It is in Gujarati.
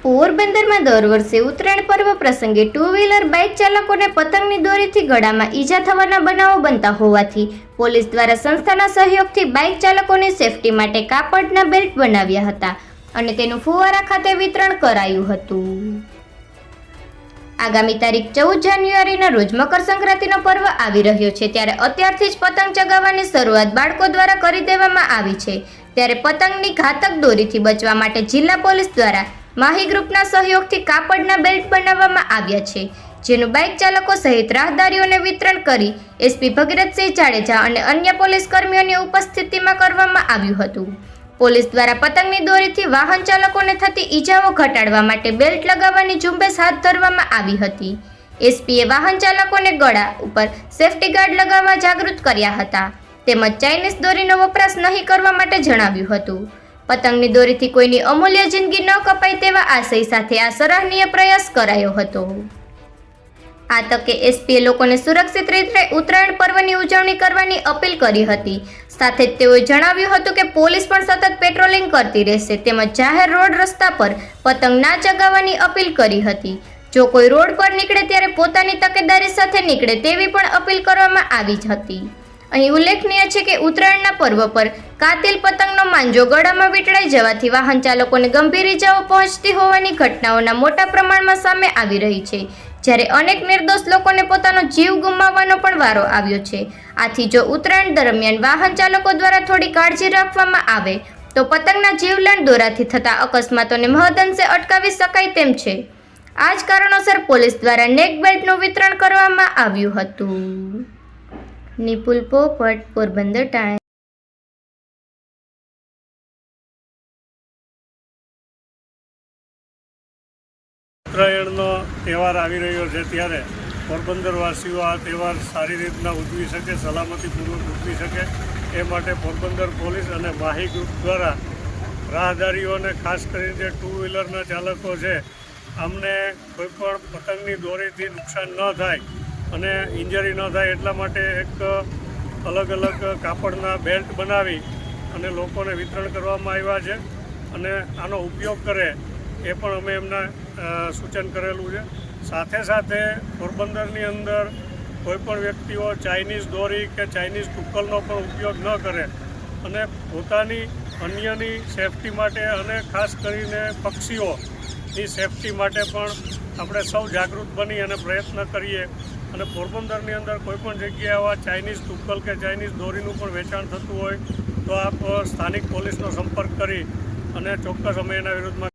પોરબંદરમાં દર વર્ષે ઉત્તરાયણ પર્વ પ્રસંગે ટુ વ્હીલર બાઇક ચાલકોને પતંગની દોરીથી ગળામાં ઈજા થવાના બનાવો બનતા હોવાથી પોલીસ દ્વારા સંસ્થાના સહયોગથી બાઇક ચાલકોની સેફટી માટે કાપડના બેલ્ટ બનાવ્યા હતા અને તેનું ફુવારા ખાતે વિતરણ કરાયું હતું। આગામી તારીખ 14 જાન્યુઆરીના રોજ મકર સંક્રાંતિનો પર્વ આવી રહ્યો છે, ત્યારે અત્યારથી જ પતંગ ચગાવવાની શરૂઆત બાળકો દ્વારા કરી દેવામાં આવી છે। ત્યારે પતંગની ઘાતક દોરીથી બચવા માટે જિલ્લા પોલીસ દ્વારા માહી ગ્રુપના સહયોગથી કાપડના બેલ્ટ બનાવવામાં આવ્યા છે, જેનું બાઇક ચાલકો સહિત રાહદારીઓને વિતરણ કરી એસપી ભગીરથસિંહ જાડેજા અને અન્ય પોલીસ કર્મીઓની ઉપસ્થિતિમાં કરવામાં આવ્યું હતું। પોલીસ દ્વારા પતંગની દોરીથી વાહન ચાલકોને થતી ઈજાઓ ઘટાડવા માટે બેલ્ટ લગાવવાની ઝુંબેશ હાથ ધરવામાં આવી હતી। એસપીએ વાહન ચાલકોને ગળા ઉપર સેફટી ગાર્ડ લગાવવા જાગૃત કર્યા હતા, તેમજ ચાઇનીઝ દોરીનો વપરાશ નહીં કરવા માટે જણાવ્યું હતું। પતંગની દોરીથી કોઈની અમૂલ્ય જિંદગી ન કપાય તેવા આશય સાથે આ સરાહનીય પ્રયાસ કરાયો હતો। આ તકે એસપીએ લોકોને સુરક્ષિત રીતે ઉત્તરાયણ પર્વની ઉજવણી કરવાની અપીલ કરી હતી। સાથે જ તેઓએ જણાવ્યું હતું કે પોલીસ પણ સતત પેટ્રોલિંગ કરતી રહેશે, તેમજ જાહેર રોડ રસ્તા પર પતંગ ના ચગાવવાની અપીલ કરી હતી। જો કોઈ રોડ પર નીકળે ત્યારે પોતાની તકેદારી સાથે નીકળે તેવી પણ અપીલ કરવામાં આવી હતી। અહીં ઉલ્લેખનીય છે કે ઉત્તરાયણના પર્વ પર કાતિલ પતંગનો માંજો ગળામાં વીંટળાઈ જવાથી વાહન ચાલકોને ગંભીર ઇજાઓ પહોંચતી હોવાની ઘટનાઓના મોટા પ્રમાણમાં સામે આવી રહી છે, જ્યારે અનેક નિર્દોષ લોકોને પોતાનો જીવ ગુમાવવાનો પણ વારો આવ્યો છે। આથી જો ઉત્તરાયણ દરમિયાન વાહન ચાલકો દ્વારા થોડી કાળજી રાખવામાં આવે તો પતંગના જીવલેણ દોરાથી થતા અકસ્માતોને મહદઅંશે અટકાવી શકાય તેમ છે। આ જ કારણોસર પોલીસ દ્વારા નેક બેલ્ટનું વિતરણ કરવામાં આવ્યું હતું। નિપુલ પોપટ, પોરબંદર ટાઈમ। ઉત્તરાયણનો તહેવાર આવી રહ્યો છે, ત્યારે પોરબંદરવાસીઓ આ તહેવાર સારી રીતના ઉજવી શકે, સલામતીપૂર્વક ઉજવી શકે એ માટે પોરબંદર પોલીસ અને માહી ગ્રુપ દ્વારા રાહદારીઓને, ખાસ કરીને જે ટુ વ્હીલરના ચાલકો છે, આમને કોઈપણ પતંગની દોરીથી નુકસાન ન થાય અને ઇન્જરી ન થાય એટલા માટે એક અલગ અલગ કાપડના બેલ્ટ બનાવી અને લોકોને વિતરણ કરવામાં આવ્યા છે અને આનો ઉપયોગ કરે એ પણ અમે એમને સૂચન કરેલું છે। સાથે સાથે પોરબંદરની અંદર કોઈપણ વ્યક્તિઓ ચાઇનીઝ દોરી કે ચાઇનીઝ ટુક્કલનો પણ ઉપયોગ ન કરે અને પોતાની અન્યની સેફટી માટે અને ખાસ કરીને પક્ષીઓની સેફટી માટે પણ આપણે સૌ જાગૃત બની અને પ્રયત્ન કરીએ। અને પોરબંદરની અંદર કોઈપણ જગ્યાએ આવા ચાઇનીઝ ટુક્કલ કે ચાઇનીઝ દોરીનું પણ વેચાણ થતું હોય તો આપ સ્થાનિક પોલીસનો સંપર્ક કરી અને ચોક્કસ અમે એના વિરુદ્ધમાં